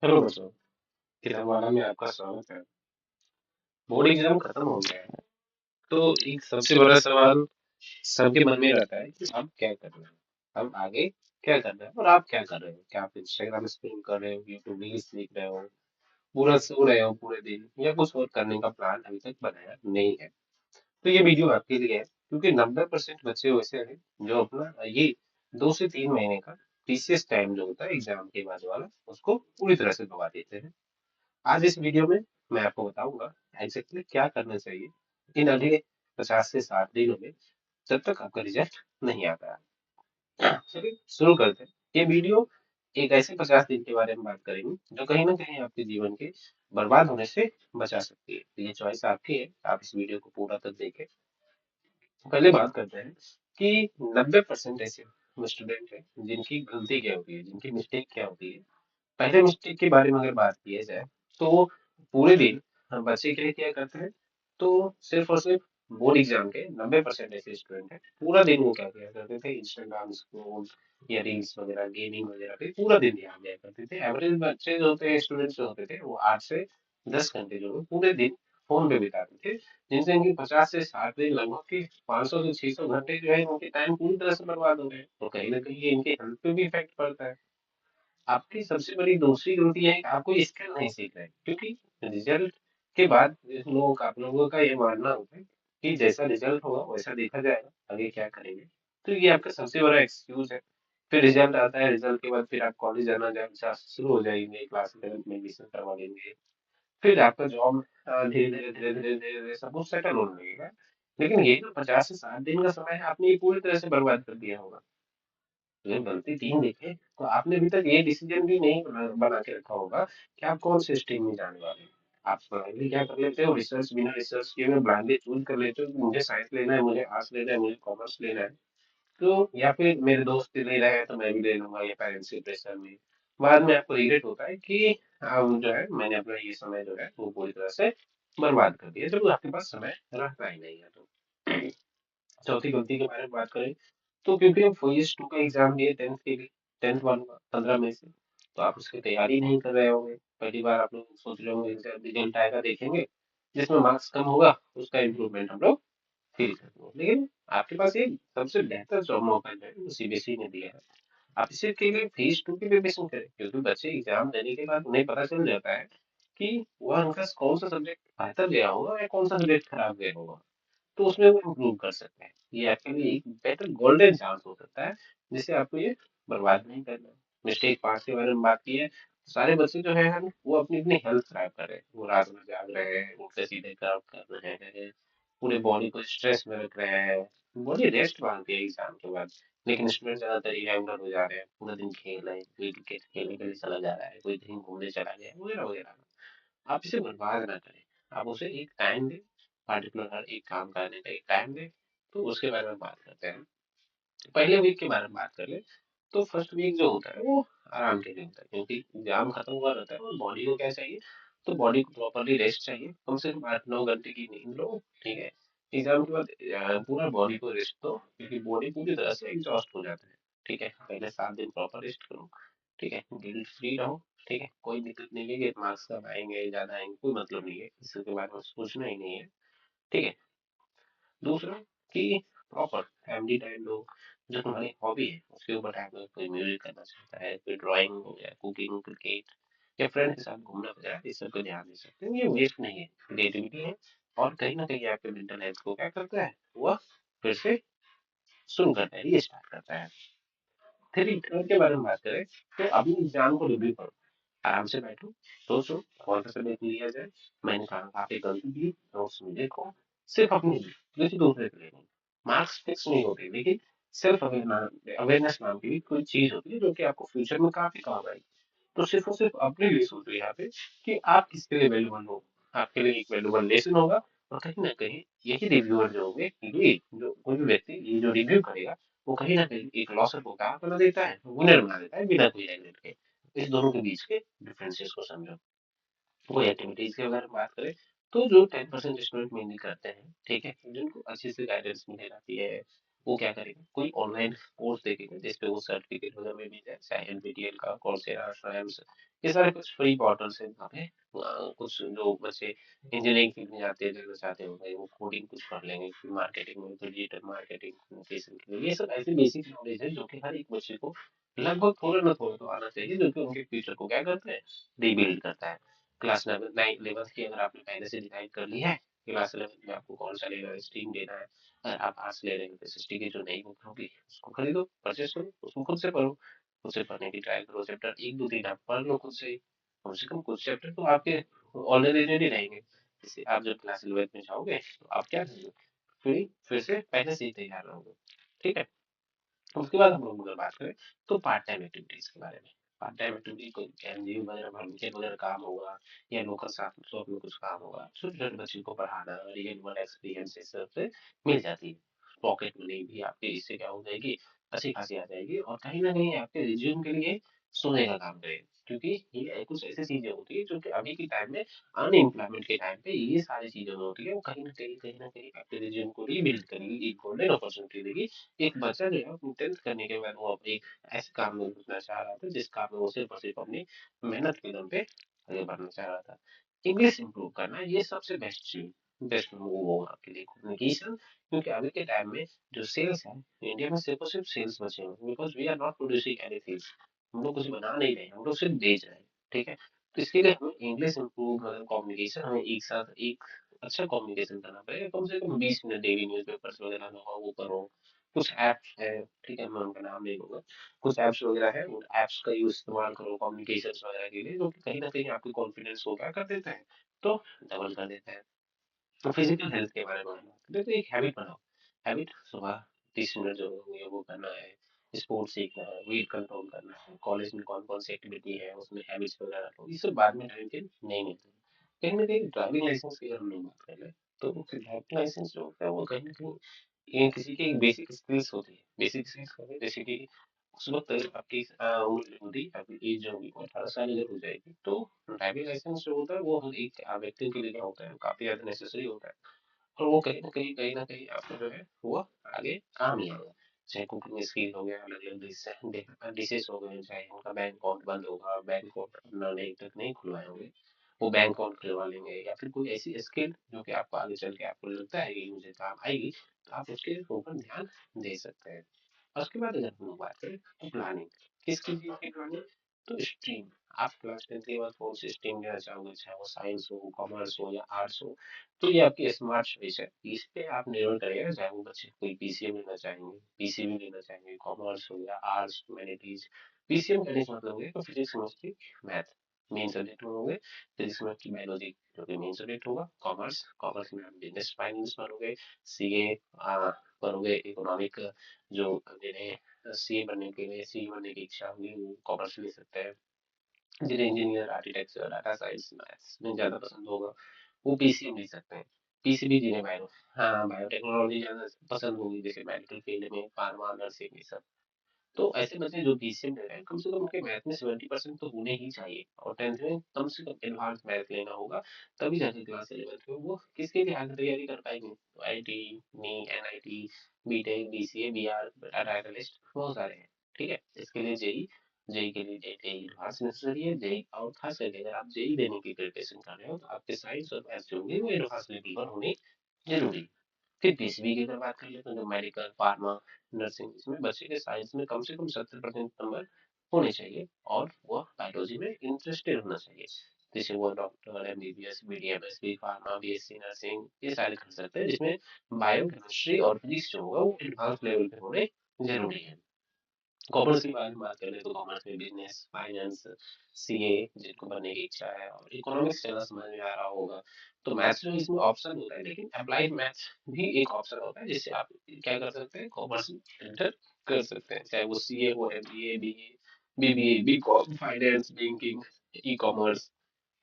Hello बच्चों, किताबवाला में आपका स्वागत है। बोर्ड एग्जाम खत्म हो गया है, तो एक सबसे बड़ा सवाल सबके मन में रहता है कि अब क्या करना है, अब आगे क्या करना है और आप क्या कर रहे हो। क्या आप इंस्टाग्राम स्क्रॉल कर रहे हो, यूट्यूब रील्स देख रहे हो, पूरा सो रहे हो पूरे दिन, या कुछ और करने का प्लान अभी तक बनाया नहीं है। तो ये वीडियो आपके लिए है, क्योंकि 90% बच्चे वैसे हैं जो अपना ये 2 से 3 महीने का प्रीसियस टाइम जो होता है एग्जाम के बाद वाला, उसको पूरी तरह से गवा देते हैं। आज इस वीडियो में मैं आपको बताऊंगा एग्जैक्टली क्या करना चाहिए इन अगले 50 से 60 दिनों में, जब तक आपका रिजल्ट नहीं आता है। चलिए शुरू करते हैं। ये वीडियो एक ऐसे 50 दिन के बारे में बात करेंगे जो कहीं ना कहीं आपके जीवन के बर्बाद होने से बचा सकती है। तो ये चॉइस आपकी है, आप इस वीडियो को पूरा तक देखें। तो पहले बात करते हैं कि 90% ऐसे स्टूडेंट हैं जिनकी गलती क्या होती है, जिनकी मिस्टेक क्या होती है। पहले मिस्टेक के बारे में अगर बात की जाए, तो पूरे दिन हम बच्चे के लिए क्या करते हैं, तो सिर्फ और सिर्फ बोर्ड एग्जाम के 90% ऐसे स्टूडेंट हैं, पूरा दिन वो क्या किया करते थे, इंस्टाग्राम स्क्रॉल या रील्स वगैरह गेमिंग वगैरह पे पूरा दिन ध्यान दिया करते थे। एवरेज बच्चे जो होते हैं, स्टूडेंट्स जो होते थे, वो 8 से 10 घंटे जो है पूरे दिन फोन पे बिताते थे, जिनसे इनकी 50 से 60 दिन लगभग के 500 से 600 घंटे जो है उनके टाइम पूरी तरह से बर्बाद हो गए। तो कहीं ना कहीं ये इनके हेल्थ पे भी इफेक्ट पड़ता है। आपकी सबसे बड़ी दूसरी गलती है कि आप कोई स्किल नहीं सीख रहे, क्योंकि रिजल्ट के बाद आप लोगों का ये मानना होता है कि जैसा रिजल्ट होगा वैसा देखा जाएगा, आगे क्या करेंगे। तो ये आपका सबसे बड़ा एक्सक्यूज है। फिर रिजल्ट आता है, रिजल्ट के बाद फिर आप कॉलेज जाना शुरू हो जाएंगे, क्लास 11 में एडमिशन करवा लेंगे। फिर आपका जॉब धीरे धीरे धीरे धीरे धीरे धीरे सब कुछ सेटल होने लगेगा। लेकिन ये जो 50 से 60 दिन का समय है, आपने ये पूरी तरह से बर्बाद कर दिया होगा। अगर गलती 3 देखे, तो आपने अभी तक ये डिसीजन भी नहीं बना के रखा होगा कि आप कौन से स्ट्रीम में जाने वाले हैं। आप ब्लाइंडली क्या कर लेते हो, रिसर्च बिना रिसर्च किए हुए ब्लाइंडली चूज कर लेते हो कि मुझे साइंस लेना है, मुझे आर्ट्स लेना है, मुझे कॉमर्स लेना है। तो या फिर मेरे दोस्त ले रहे हैं तो मैं भी ले लूंगा, या पेरेंट्स के प्रेशर में बाद में आपको रिग्रेट होता है कि जो है मैंने अपना ये समय जो है वो पूरी तरह से बर्बाद कर दिया, जब आपके पास समय रहता ही नहीं है। तो चौथी गलती के बारे में बात करें, तो क्योंकि हम फेज 2 का एग्जाम दिए 10th के लिए, 10th वन 15 में से, तो आप उसकी तैयारी नहीं कर रहे होंगे। पहली बार आप लोग सोच रहे होंगे रिजल्ट आएगा देखेंगे, जिसमें मार्क्स कम होगा उसका इम्प्रूवमेंट हम लोग फील करेंगे। लेकिन आपके पास एक सबसे बेहतर जॉब मौका जो है वो सीबीएसई ने दिया है। आप इसे के लिए फेज 2 की प्रिपरेशन करें, क्योंकि बच्चे एग्जाम देने के बाद उन्हें पता चल जाता है कि वह उनका कौन सा सब्जेक्ट बेहतर गया होगा या कौन सा सब्जेक्ट खराब गया होगा। तो उसमें वो इम्प्रूव कर सकते हैं। ये आपके लिए एक बेटर गोल्डन चांस हो सकता है, जिसे आपको ये बर्बाद नहीं करना है। मिस्टेक 5 के बारे में बात की है, तो सारे बच्चे जो है हम वो अपनी अपनी हेल्थ खराब कर रहे हैं, वो रात में जाग रहे हैं, उल्टे सीधे काम कर रहे हैं, पूरे बॉडी को स्ट्रेस में रख रहे हैं। बॉडी रेस्ट मांगती है एग्जाम के बाद, लेकिन स्टूडेंट ज्यादातर इरेगुलर हो जा रहे हैं, पूरा दिन खेल रहे हैं, कोई क्रिकेट खेलने के लिए चला जा रहा है, कोई कहीं घूमने चला गया है, वगैरह वगैरह। आप इसे बर्बाद ना करें, आप उसे एक टाइम दें, पार्टिकुलर हर एक काम करने का एक टाइम दें। तो उसके बारे में बात करते हैं। पहले वीक के बारे में बात कर ले, तो फर्स्ट वीक जो होता है वो आराम के लिए होता है, क्योंकि एग्जाम खत्म हुआ रहता है और बॉडी को क्या चाहिए, तो बॉडी को प्रॉपरली रेस्ट चाहिए, कम से कम 8 9 घंटे की नींद लो। ठीक है, एग्जाम के बाद पूरा बॉडी को रेस्ट दो, क्योंकि बॉडी पूरी तरह से एग्जॉस्ट हो जाता है। ठीक है, पहले 7 दिन प्रॉपर रेस्ट करो। ठीक है, गिल्ट फ्री रहो। ठीक है, कोई दिक्कत नहीं है कि मार्क्स कम आएंगे ज्यादा आएंगे, कोई मतलब नहीं है, इसके बारे में सोचना ही नहीं है। ठीक है, दूसरा कि प्रॉपर फैमिली टाइम लो, जो तुम्हारी हॉबी है उसके ऊपर टाइम दो। कोई म्यूजिक करना चाहता है, कोई ड्राइंग हो गया, कुकिंग, क्रिकेट, या फ्रेंड के साथ घूमना वगैरह, इस सब पे ध्यान दे सकते हैं। ये वेस्ट नहीं है, क्रिएटिविटी है, और कहीं ना कहीं आपके मेंटल हेल्थ को क्या करता है, वह फिर से शुरू करता है, ये स्टार्ट करता है। फिर थर्ड के बारे में बात करें, तो अपनी एग्जाम को रिव्यू करो। आराम से बैठो, सोचो कौन सा सब्जेक्ट लिया जाए, मैंने कहा कहाँ पे गलती की, नोट्स में देखो। सिर्फ अपनी लिए, किसी दूसरे के लिए नहीं। मार्क्स फिक्स नहीं होते, लेकिन सेल्फ अवेयरनेस नाम की भी कोई चीज होती है जो कि आपको फ्यूचर में काफी काम आएगी। तो सिर्फ और सिर्फ अपने लिए सोचो यहाँ पे कि आप किसके लिए वैल्यूबल हो। आपके लिए एक वैल्यूबल लेसन होगा, और कहीं ना कहीं यही रिव्यूअर जो होंगे, ये जो कोई भी व्यक्ति ये जो रिव्यू करेगा, वो कहीं ना कहीं एक लॉसर को क्या बना देता है, विनर बना देता है, बिना कोई रिग्रेट के। इस दोनों के बीच के डिफरेंसेस को समझो। वो एक्टिविटीज के बारे में बात करें, तो जो 10% स्टूडेंट मेनली करते हैं, ठीक है, जिनको अच्छे से गाइडेंस मिल जाती है, वो क्या करेंगे, कोई ऑनलाइन कोर्स देखेंगे जिसपे वो सर्टिफिकेट वगैरह में मिल जाए, चाहे एनपीटीईएल का, coursera, श्राइम्स, ये सारे कुछ फ्री पोर्टल्स हैं वहाँ पे। कुछ जो बच्चे इंजीनियरिंग फील्ड में जाते जाना चाहते होंगे वो कोडिंग कुछ कर लेंगे, मार्केटिंग में तो डिजिटल मार्केटिंग, कम्युनिकेशन के लिए, ये सब ऐसे बेसिक नॉलेज है जो कि हर एक बच्चे को लगभग थोड़ा ना थोड़ा तो आना चाहिए, जो कि उनके फ्यूचर को क्या करता है, रीबिल्ड करता है। क्लास 11th की अगर आपने पहले से डिसाइड कर ली है क्लास 11th में आपको कौन सा लेना है, स्ट्रीम लेना है, अगर आप आर्ट्स ले रहे हो तो एसएसटी की जो नई बुक होगी उसको खरीदो, परचेस करो, उसको खुद से पढ़ो, खुद से पढ़ने की ट्राई करो, चैप्टर एक दो तीन आप पढ़ लो खुद से ही, कम से कम कुछ चैप्टर तो आपके ऑलरेडी रेडी रहेंगे। जैसे आप जब क्लास 11th में जाओगे तो आप क्या करोगे, फिर से पहले से ही तैयार रहोगे। ठीक है। उसके बाद हम लोग अगर बात करें तो पार्ट टाइम एक्टिविटीज के बारे में, पार्ट टाइम एक्टिविटी कोई एनजीओ वगैरह वॉलंटियर वगैरह काम होगा, या लोकल साथ शॉप में कुछ काम होगा, छोटे छोटे बच्चों को पढ़ाना, रियल वर्ल्ड एक्सपीरियंस इस सब से मिल जाती है। पॉकेट मनी भी आपके इससे क्या हो जाएगी, अच्छी खासी आ जाएगी, और कहीं ना कहीं आपके रिज्यूम के लिए सोने का काम करेगा, क्योंकि ये कुछ ऐसी चीजें होती है जो कि अभी के टाइम में अनएम्प्लॉयमेंट के टाइम पे ये सारी चीजें जो होती है वो कहीं ना कहीं आपके रिज्यूम को रीबिल्ड करेगी, एक गोल्डन अपॉर्चुनिटी देगी। एक बच्चा जो है अपनी 10th करने के बाद वो अपने एक ऐसे काम में घुसना चाह रहा था जिस काम में वो सिर्फ और सिर्फ अपनी मेहनत के दम पे आगे बढ़ना चाह रहा था। इंग्लिश इंप्रूव करना ये सबसे बेस्ट चीज, बेस्ट मूव होगा आपके लिए कम्युनिकेशन, क्योंकि अभी के टाइम में जो सेल्स है इंडिया में सिर्फ और सिर्फ सेल्स बचे हैं, because we are not producing anything, हम लोग कुछ बना नहीं रहे, हम लोग सिर्फ बेच रहे हैं। ठीक है। तो इसके लिए हमें इंग्लिश इंप्रूव, मतलब कम्युनिकेशन, हमें एक साथ एक अच्छा कम्युनिकेशन करना पड़ेगा, कम से कम 20 मिनट डेली न्यूज़पेपर्स वगैरह होगा वो करो। कुछ ऐप्स है, ठीक है मैं उनका नाम नहीं लूंगा, कुछ ऐप्स वगैरह है, उन ऐप्स का यूज इस्तेमाल करो कम्युनिकेशन वगैरह के लिए, जो कि कहीं ना कहीं आपके कॉन्फिडेंस को क्या कर देता है, तो डबल कर देता है। तो फिजिकल हेल्थ के बारे में हम बात करें तो एक हैबिट बनाओ, हैबिट सुबह 30 मिनट जो है वो करना है, स्पोर्ट्स सीखना है, वेट कंट्रोल करना है, कॉलेज में कौन कौन सी एक्टिविटी है उसमें हैबिट्स वगैरह रखो, ये सब बाद में टाइम के नहीं मिलते। कहीं ना कहीं ड्राइविंग लाइसेंस की अगर हम लोग बात कर ले तो ड्राइविंग लाइसेंस जो होता है वो कहीं ना कहीं ये किसी की एक बेसिक स्किल्स होती है, बेसिक स्किल्स होती है, जैसे कि उस वक्त आपकी उम्र जो होती है, आपकी एज जो होगी वो 18 साल अगर हो जाएगी तो ड्राइविंग लाइसेंस जो होता है वो हर एक व्यक्ति के लिए क्या होता है, काफी ज्यादा नेसेसरी होता है। और वो कहीं ना कहीं आपको जो है वो आगे काम ही आएगा। चाहे कुकिंग स्किल हो गया, अलग अलग डिशेस हो गए, चाहे उनका बैंक अकाउंट बंद होगा, बैंक अकाउंट अपना नहीं तक नहीं खुलवाए होंगे, वो बैंक अकाउंट खुलवा लेंगे, या फिर कोई ऐसी स्किल जो कि आपको आगे चल के आपको लगता है कि मुझे काम आएगी, तो आप उसके ऊपर ध्यान दे सकते हैं। और उसके बाद अगर हम लोग बात करें तो प्लानिंग, किस चीज की प्लानिंग, तो स्ट्रीम, आप क्लास 10th के बाद कौन सी स्ट्रीम लेना चाहोगे, चाहे वो साइंस हो, कॉमर्स हो या आर्ट्स हो, तो ये आपकी स्मार्ट चॉइस है, इस पे आप निर्भर करेगा, चाहे वो बच्चे कोई पीसीएम लेना चाहेंगे, पीसीबी लेना चाहेंगे, कॉमर्स हो या आर्ट्स ह्यूमैनिटीज। पीसीएम करने का मतलब हो गया तो physics chemistry math main subject में होंगे, फिजिक्स में आपकी बायोलॉजी जो कि मेन सब्जेक्ट होगा, कॉमर्स, कॉमर्स में आप बिजनेस फाइनेंस पढ़ोगे, सीए पढ़ोगे, इकोनॉमिक, जो जिन्हें सीए बनने के लिए, सी बनने की इच्छा होगी वो कॉमर्स ले सकते हैं, जिन्हें engineer, architecture, data science, maths में ज़्यादा पसंद होगा वो पीसीएम ले सकते हैं। पीसीबी जिन्हें हाँ बायोटेक्नोलॉजी ज़्यादा पसंद होगी, जैसे मेडिकल फील्ड में फार्मा, नर्सिंग, ये सब। तो ऐसे बच्चे जो पीसीएम ले रहे हैं कम से कम उनके मैथ में 70% तो होने ही चाहिए, और 10th में कम से कम एडवांस मैथ लेना होगा, तभी जाके क्लास 11th में वो किसके लिए आगे तैयारी कर पाएंगे, तो आईटी, नी, एनआईटी, बीटेक, बीसीए, बीआर, डाटा एनालिस्ट बहुत सारे हैं। ठीक है। इसके लिए जेई, जेई के लिए जेई एडवांस नेसेसरी है, जेई, और खास करके अगर आप जेई देने की प्रिपरेशन कर रहे हो तो आपके साइंस और मैथ्स जो होंगे वो एडवांस लेवल पर होने जरूरी है। फिर पीसीबी की अगर बात कर ले तो जो मेडिकल, फार्मा, नर्सिंग, इसमें बच्चे के साइंस में कम से कम 70% नंबर होने चाहिए, और वह बायोलॉजी में इंटरेस्टेड होना चाहिए, जैसे वो doctor, MBBS, BDMS, B pharma, BSc nursing, ये सारे कर सकते हैं, जिसमें बायो केमिस्ट्री और फिजिक्स जो होगा वो एडवांस लेवल पे होने जरूरी है। कॉमर्स के बारे में बात करें तो कॉमर्स में बिजनेस, फाइनेंस, सीए जिनको बनने की इच्छा है, और इकोनॉमिक्स चलना समझ में आ रहा होगा, तो मैथ्स जो इसमें ऑप्शन होता है, लेकिन अप्लाइड मैथ्स भी एक ऑप्शन होता है जिससे आप क्या कर सकते हैं, कॉमर्स में एंटर कर सकते हैं, चाहे वो सीए हो, MBA, BA, BBA, BCom, finance, banking, e commerce.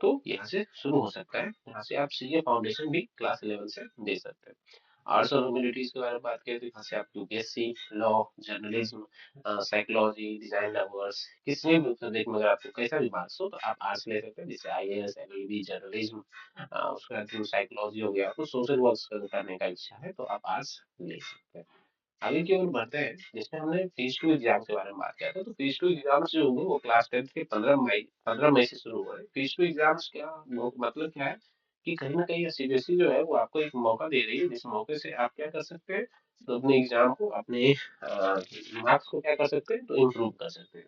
तो यहाँ से शुरू हो सकता है, यहाँ से आप सीए फाउंडेशन भी क्लास 11 से दे सकते हैं। आर्ट्स और ह्यूमैनिटीज के बारे में बात करें तो यहाँ से आप UPSC, law, journalism, psychology, design lovers, किसी भी सब्जेक्ट में अगर आपको कैसा भी मार्क्स हो तो आप आर्ट्स ले सकते हैं, जैसे आईएएस, एलएलबी, जर्नलिज्म, उसके बाद साइकोलॉजी हो गया, तो सोशल वर्क करने का इच्छा है तो आप आर्ट्स ले सकते हैं। आगे की ओर बढ़ते हैं, जिसमें हमने फेज टू एग्जाम के बारे में बात किया था। तो फेज टू एग्जाम्स जो होंगे वो क्लास 10 के 15 मई से शुरू हो रहे हैं। फेज टू एग्जाम्स क्या मतलब क्या है कि कहीं ना कहीं सीबीएसई जो है वो आपको एक मौका दे रही है, जिस मौके से आप क्या कर सकते हैं, तो अपने एग्जाम को, अपने मार्क्स को क्या कर सकते हैं, तो इम्प्रूव कर सकते हैं।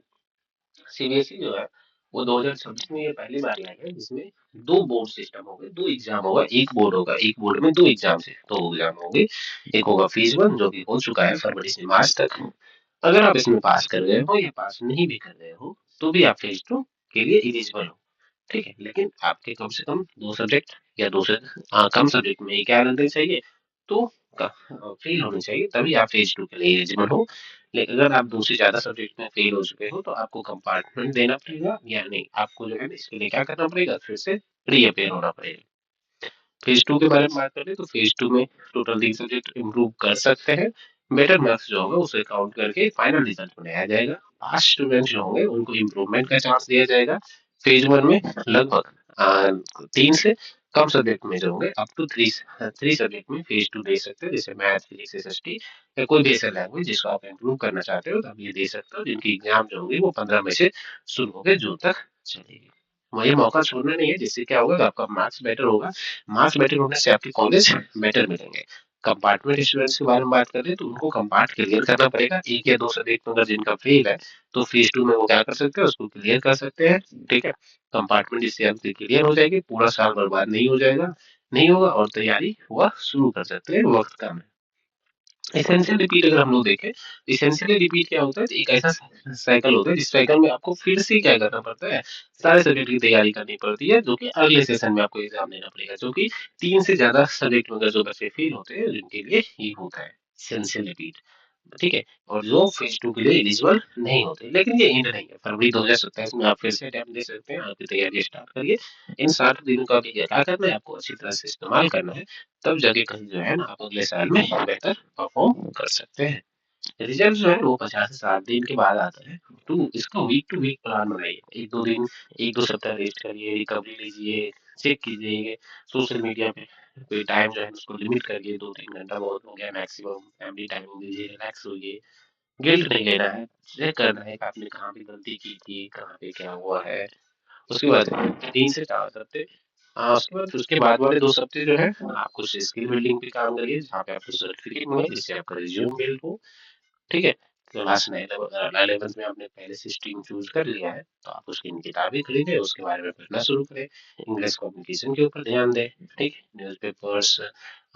सीबीएसई जो है वो 2026 में ये पहली बार लाया है जिसमें दो बोर्ड सिस्टम होंगे, दो एग्जाम होगा, एक बोर्ड होगा, एक बोर्ड में दो एग्जाम से दो एग्जाम होंगे। एक होगा फेज वन जो कि हो चुका है फरवरी से मार्च तक। अगर आप इसमें पास कर गए हो या पास नहीं भी कर गए हो तो भी आप फेज टू के लिए एलिजिबल हो। ठीक है, लेकिन आपके कम से कम दो सब्जेक्ट या दो से कम सब्जेक्ट में ही क्या रहने चाहिए, तो फेल होने चाहिए, तभी आप फेज टू के लिए एलिजिबल हो। लेकिन अगर आप दो से ज्यादा सब्जेक्ट में फेल हो चुके हो तो आपको कंपार्टमेंट देना पड़ेगा, या नहीं आपको जो है इसके लिए क्या करना पड़ेगा, फिर से रीअपेयर होना पड़ेगा। फेज टू के बारे में बात करें तो फेज टू में टोटल 3 सब्जेक्ट इम्प्रूव कर सकते हैं। बेटर मार्क्स जो होगा उसे काउंट करके फाइनल रिजल्ट बनाया जाएगा। पास स्टूडेंट जो होंगे उनको इम्प्रूवमेंट का चांस दिया जाएगा। फेज वन में लगभग 3 से कम सब्जेक्ट में जो होंगे अप टू थ्री सब्जेक्ट में फेज टू दे सकते हैं, जैसे मैथ, फिजिक्स, एसएसटी या कोई भी ऐसा लैंग्वेज जिसको आप इम्प्रूव करना चाहते हो तो आप ये दे सकते हो, जिनकी एग्जाम जो होगी वो 15 मई से शुरू होकर जून तक चलेगी। वही मौका छोड़ना नहीं है, जिससे क्या होगा, आपका मार्क्स बेटर होगा। मार्क्स बेटर होने से आपके कॉलेज बेटर मिलेंगे। कंपार्टमेंट स्टूडेंट्स के बारे में बात करें तो उनको कंपार्ट क्लियर करना पड़ेगा, एक या दो सब्जेक्ट में अगर जिनका फेल है तो फेज टू में वो क्या कर सकते हैं, उसको क्लियर कर सकते हैं। ठीक है, कंपार्टमेंट इससे आपकी क्लियर हो जाएगी, पूरा साल बर्बाद नहीं हो जाएगा, नहीं होगा, और तैयारी हुआ शुरू कर सकते हैं वक्त कम है। एसेंशियल रिपीट अगर हम लोग देखें, एसेंशियली रिपीट क्या होता है, एक ऐसा साइकिल होता है जिस साइकिल में आपको फिर से क्या करना पड़ता है, सारे सब्जेक्ट की तैयारी करनी पड़ती है, जो कि अगले सेशन में आपको एग्जाम देना पड़ेगा, जो कि 3 से ज्यादा सब्जेक्ट में अगर जो बच्चे फेल होते हैं जिनके लिए ये होता है एसेंशियल रिपीट। ठीक है, और जो फेज टू के लिए एलिजिबल नहीं होते, लेकिन ये एंड नहीं है, फरवरी 2027 में आप फिर से अटेम्प्ट दे सकते हैं, आपकी तैयारी स्टार्ट करिए। इन 60 दिनों का भी क्या करना है, आपको अच्छी तरह से इस्तेमाल करना है, तब जाके कहीं जो है ना आप अगले साल में बेहतर परफॉर्म कर सकते हैं। रिजल्ट जो है वो 50 से 60 दिन के बाद आता है। तो इसका वीक टू वीक प्लान बनाइए, एक दो दिन, एक दो सप्ताह रेस्ट करिए, रिकवरी लीजिए, चेक कीजिए सोशल मीडिया पे, कोई टाइम जो है उसको लिमिट करिए, 2-3 घंटा बहुत हो गया मैक्सिमम, फैमिली टाइम दीजिए, रिलैक्स होइए। गिल्ट नहीं लेना है, चेक करना है कि आपने कहाँ पे गलती की थी, कहाँ पे क्या हुआ है। उसके बाद 3 से 4 हफ्ते, हाँ उसके बाद वाले 2 हफ्ते जो है आप कुछ स्किल बिल्डिंग पे काम करिए, जहाँ पे आपको सर्टिफिकेट मिले, जिससे आपका रिज्यूम बिल्ड हो। ठीक है, क्लास 11th में आपने पहले से स्ट्रीम चूज कर लिया है तो आप उसकी किताबें खरीदें, उसके बारे में पढ़ना शुरू करें, इंग्लिश कम्युनिकेशन के ऊपर ध्यान दें। ठीक है, न्यूज़पेपर्स,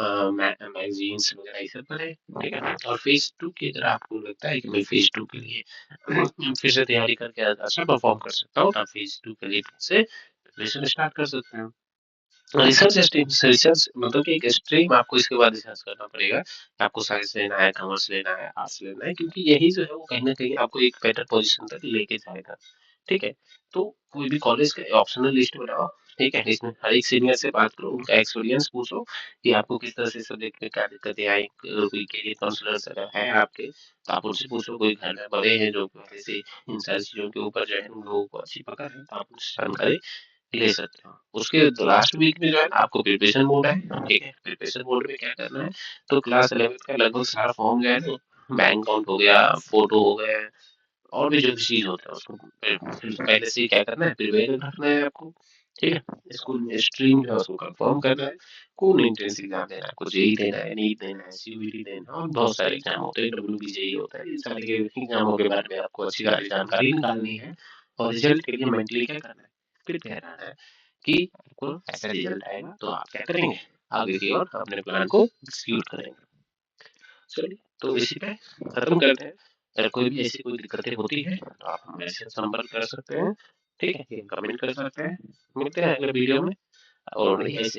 मैगजीन्स वगैरह ये सब पढ़ें। ठीक है, और फेज टू की अगर आपको लगता है कि मैं फेज टू के लिए फिर से तैयारी करके अच्छा परफॉर्म कर सकता हूँ, तो आप फेज टू के लिए फिर से प्रिपरेशन स्टार्ट कर सकते हैं। रिसर्च स्ट्रीम, रिसर्च मतलब कि एक स्ट्रीम आपको इसके बाद रिसर्च करना पड़ेगा, आपको साइंस लेना है, कॉमर्स लेना है, आर्ट्स लेना है, क्योंकि यही जो है वो कहीं ना कहीं आपको एक बेटर पोजीशन तक लेके जाएगा। ठीक है, तो कोई भी कॉलेज का ऑप्शनल लिस्ट बनाओ। ठीक है, इसमें हर एक सीनियर से बात करो, उनका एक्सपीरियंस पूछो कि आपको किस तरह से सब्जेक्ट में क्या दिक्कतें आई, कोई कैरियर काउंसलर्स अगर है आपके तो आप उनसे पूछो, कोई घर में बड़े हैं जो पहले से इन सारी चीजों के ऊपर जो है उन लोगों को अच्छी पकड़ है, तो आप उनसे जानकारी ले सकते हो। उसके लास्ट वीक में जो है ना आपको प्रिपरेशन मोड है। ठीक है, प्रिपरेशन मोड में क्या करना है, तो क्लास 11th का लगभग सारा फॉर्म जो है ना, बैंक अकाउंट हो गया, फोटो हो गया, और भी जो भी चीज होता है उसको पहले से ही क्या करना है, प्रिपेयर रखना है आपको। ठीक है, स्कूल में स्ट्रीम जो है उसको कंफर्म करना है, कौन एंट्रेंस एग्जाम देना है, आपको जेई देना है, नीट देना है, सीयूईटी देना है, और बहुत सारे एग्जाम होते हैं, डब्ल्यूबीजेई होता है, इन सारे के एग्जामों के बारे में आपको अच्छी सारी जानकारी निकालनी है। और रिजल्ट के लिए मेंटली क्या करना है, प्रिपेयर रहना है कि आपको ऐसा रिजल्ट आएगा तो आप क्या करेंगे, आगे की ओर अपने प्लान को एग्जीक्यूट करेंगे। चलिए, तो इसी पे खत्म करते हैं। अगर कोई भी ऐसी कोई दिक्कतें होती है तो आप हमारे से संपर्क कर सकते हैं। ठीक है, कमेंट कर सकते हैं। मिलते हैं अगले वीडियो में, और नहीं ऐसे